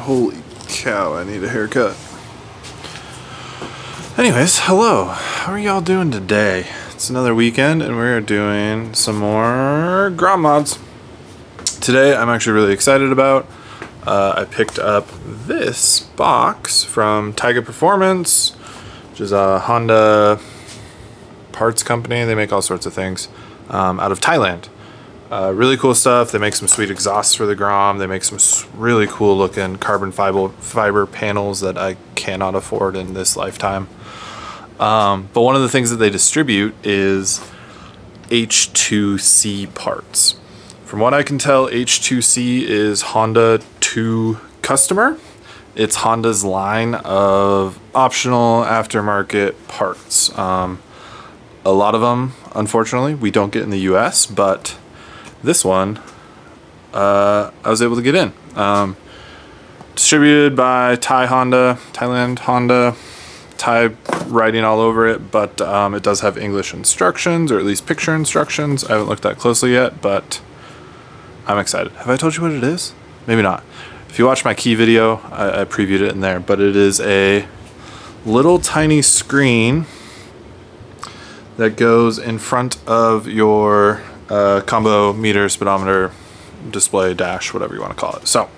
Holy cow, I need a haircut. Anyways, hello. How are y'all doing today? It's another weekend and we're doing some more Grom mods. Today I'm actually really excited about. I picked up this box from Tyga Performance, which is a Honda parts company. They make all sorts of things out of Thailand. Really cool stuff. They make some sweet exhausts for the Grom. They make some really cool looking carbon fiber panels that I cannot afford in this lifetime. But one of the things that they distribute is H2C parts. From what I can tell, H2C is Honda to customer. It's Honda's line of optional aftermarket parts. A lot of them, unfortunately, we don't get in the US, but this one, I was able to get in. Distributed by Thailand Honda, Thai writing all over it, but it does have English instructions, or at least picture instructions. I haven't looked that closely yet, but I'm excited. Have I told you what it is? Maybe not. If you watch my key video, I previewed it in there, but it is a little tiny screen that goes in front of your combo meter, speedometer, display, dash, whatever you want to call it. So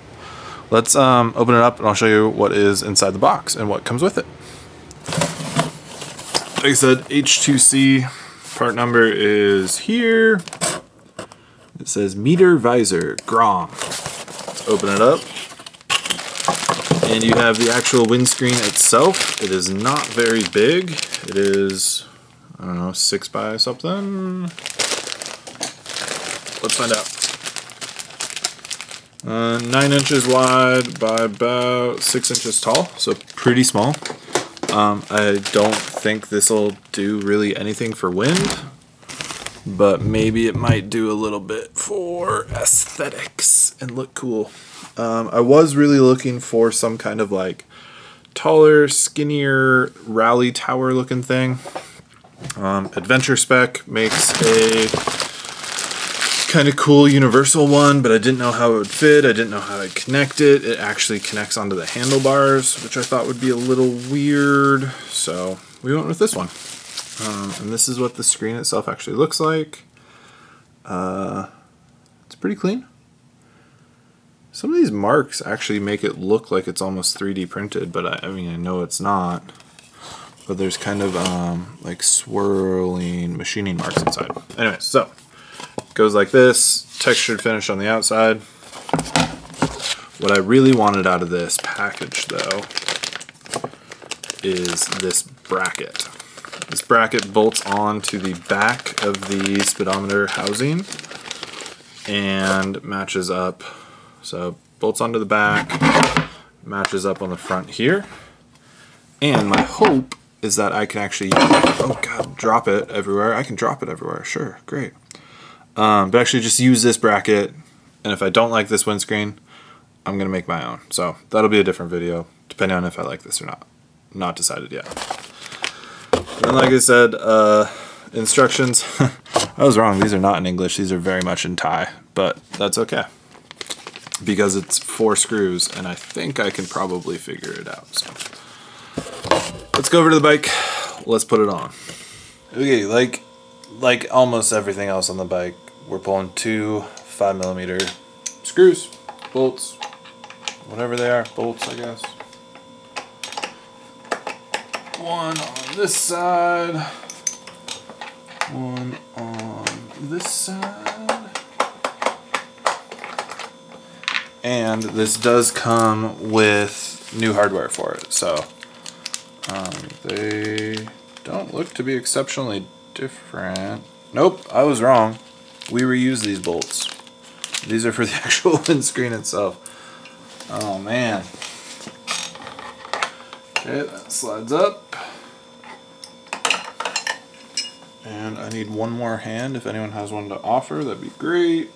let's open it up and I'll show you what is inside the box and what comes with it. Like I said, H2C, part number is here. It says meter visor, Grom. Let's open it up. And you have the actual windscreen itself. It is not very big. It is, I don't know, 6 by something. Let's find out. 9 inches wide by about 6 inches tall, so pretty small. I don't think this will do really anything for wind, but maybe it might do a little bit for aesthetics and look cool. I was really looking for some kind of like taller, skinnier rally tower looking thing. Adventure Spec makes a kind of cool universal one, but I didn't know how it would fit. I didn't know how to connect it. It actually connects onto the handlebars, which I thought would be a little weird. So we went with this one. And this is what the screen itself actually looks like. It's pretty clean. Some of these marks actually make it look like it's almost 3D printed, but I mean, I know it's not. But there's kind of like swirling machining marks inside. Anyway, so it goes like this, textured finish on the outside. What I really wanted out of this package, though, is this bracket. This bracket bolts on to the back of the speedometer housing and matches up. So bolts onto the back, matches up on the front here. And my hope is that I can actually, oh god, drop it everywhere. I can drop it everywhere, sure, great. But actually just use this bracket, and if I don't like this windscreen, I'm gonna make my own. So that'll be a different video, depending on if I like this or not. Not decided yet. And like I said, instructions, I was wrong, these are not in English, these are very much in Thai, but that's okay. Because it's 4 screws, and I think I can probably figure it out. So let's go over to the bike, let's put it on. Okay, like almost everything else on the bike, we're pulling 2 5mm screws, bolts, whatever they are, bolts I guess. One on this side, one on this side. And this does come with new hardware for it, so they don't look to be exceptionally different. Nope, I was wrong. We reuse these bolts. These are for the actual windscreen itself. Oh man. Okay, that slides up. And I need one more hand. If anyone has one to offer, that'd be great.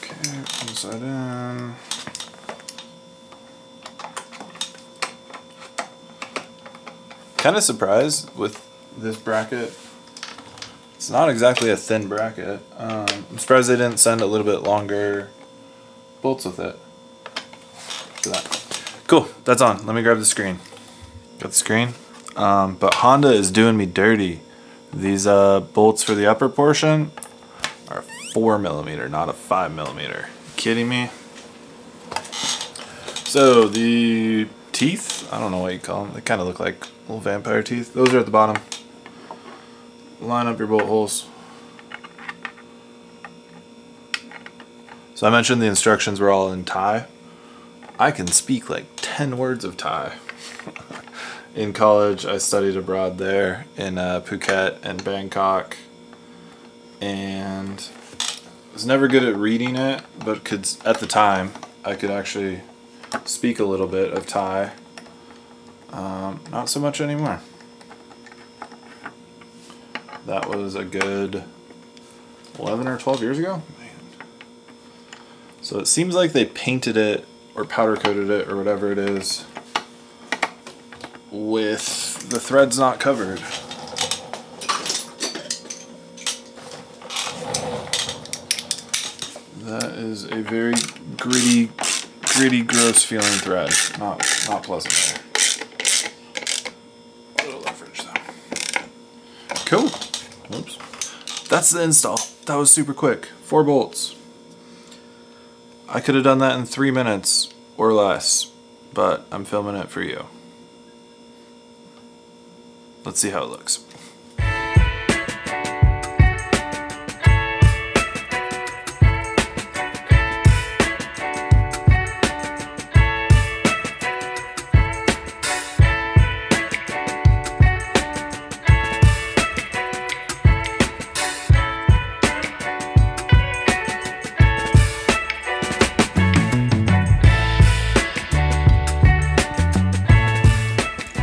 Okay, inside in. Kind of surprised with this bracket It's not exactly a thin bracket. I'm surprised they didn't send a little bit longer bolts with it. For that. Cool, that's on. Let me grab the screen. Got the screen. But Honda is doing me dirty. These bolts for the upper portion are 4mm, not a 5mm. Kidding me? So the teeth, I don't know what you call them. They kind of look like little vampire teeth. Those are at the bottom. Line up your bolt holes. So I mentioned the instructions were all in Thai. I can speak like 10 words of Thai. In college, I studied abroad there in Phuket and Bangkok, and was never good at reading it, but at the time I could actually speak a little bit of Thai. Not so much anymore. That was a good 11 or 12 years ago. So it seems like they painted it or powder coated it or whatever it is with the threads not covered. That is a very gritty, gross feeling thread. Not pleasant there. A little leverage though. Cool. Whoops. That's the install. That was super quick. 4 bolts. I could have done that in 3 minutes or less, but I'm filming it for you. Let's see how it looks.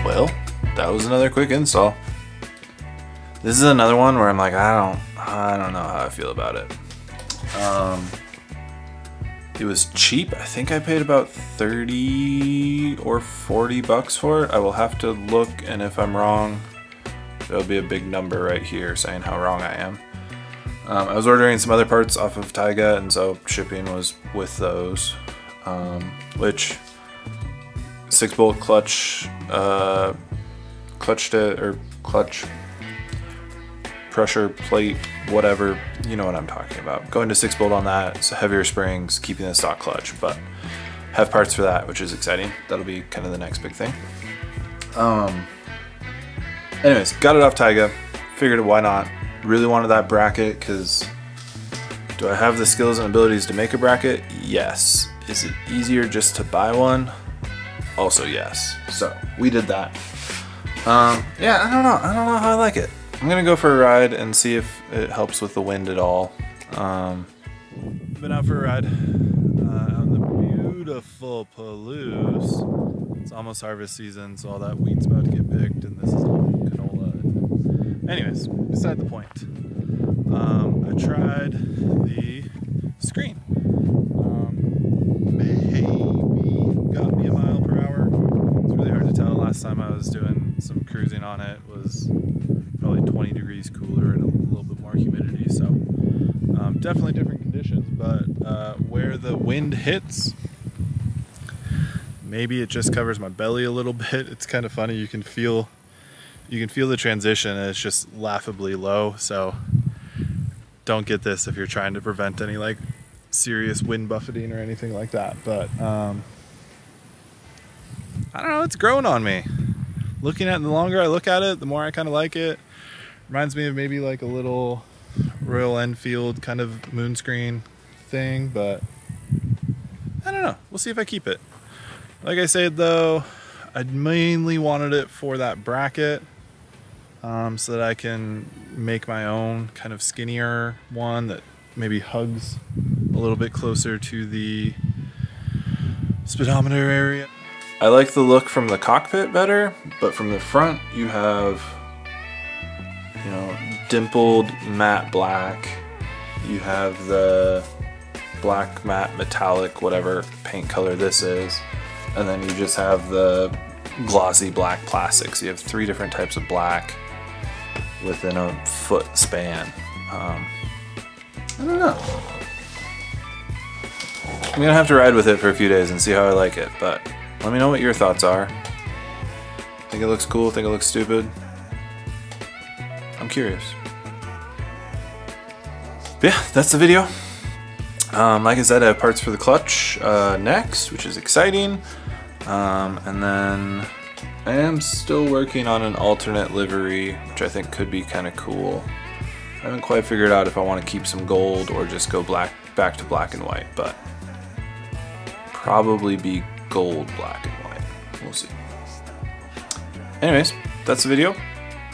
Well, that was another quick install. This is another one where I'm like, I don't know how I feel about it. It was cheap. I think I paid about 30 or 40 bucks for it. I will have to look, and if I'm wrong, there'll be a big number right here saying how wrong I am. I was ordering some other parts off of Tyga, and so shipping was with those, which 6-bolt clutch, clutch pressure plate, whatever, you know what I'm talking about. Going to 6-bolt on that, so heavier springs, keeping the stock clutch, but have parts for that, which is exciting. That'll be kind of the next big thing. Anyways, got it off Tyga, figured why not. Really wanted that bracket because do I have the skills and abilities to make a bracket? Yes. Is it easier just to buy one? Also yes. So we did that. Yeah, I don't know how I like it. I'm gonna go for a ride and see if it helps with the wind at all. Been out for a ride on the beautiful Palouse. It's almost harvest season, so all that wheat's about to get picked, and this is all canola. Anyways, beside the point. I tried the screen. Maybe got me a mile per hour. It's really hard to tell. Last time I was doing some cruising on it was probably 20 degrees cooler and a little bit more humidity, so definitely different conditions, but where the wind hits, maybe it just covers my belly a little bit. It's kind of funny. You can feel the transition, and it's just laughably low, so don't get this if you're trying to prevent any like serious wind buffeting or anything like that, but I don't know, it's growing on me. Looking at it, the longer I look at it, the more I kind of like it. Reminds me of maybe like a little Royal Enfield kind of moon screen thing, but I don't know. We'll see if I keep it. Like I said though, I mainly wanted it for that bracket, so that I can make my own kind of skinnier one that maybe hugs a little bit closer to the speedometer area. I like the look from the cockpit better, but from the front you have, you know, dimpled matte black. You have the black matte metallic, whatever paint color this is, and then you just have the glossy black plastics. You have 3 different types of black within a foot span. I don't know. I'm gonna have to ride with it for a few days and see how I like it, but let me know what your thoughts are. Think it looks cool? Think it looks stupid? I'm curious. But yeah, that's the video. Like I said, I have parts for the clutch next, which is exciting. And then I am still working on an alternate livery, which I think could be kind of cool. I haven't quite figured out if I want to keep some gold or just go back to black and white, but probably be gold, black and white. We'll see. Anyways, that's the video.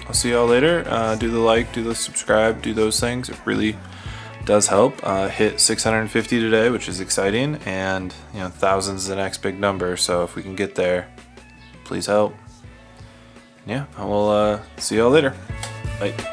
I'll see y'all later. Do the like, do the subscribe, do those things. It really does help. Hit 650 today, which is exciting, and you know, thousands is the next big number, so if we can get there, please help. Yeah, I will see y'all later. Bye.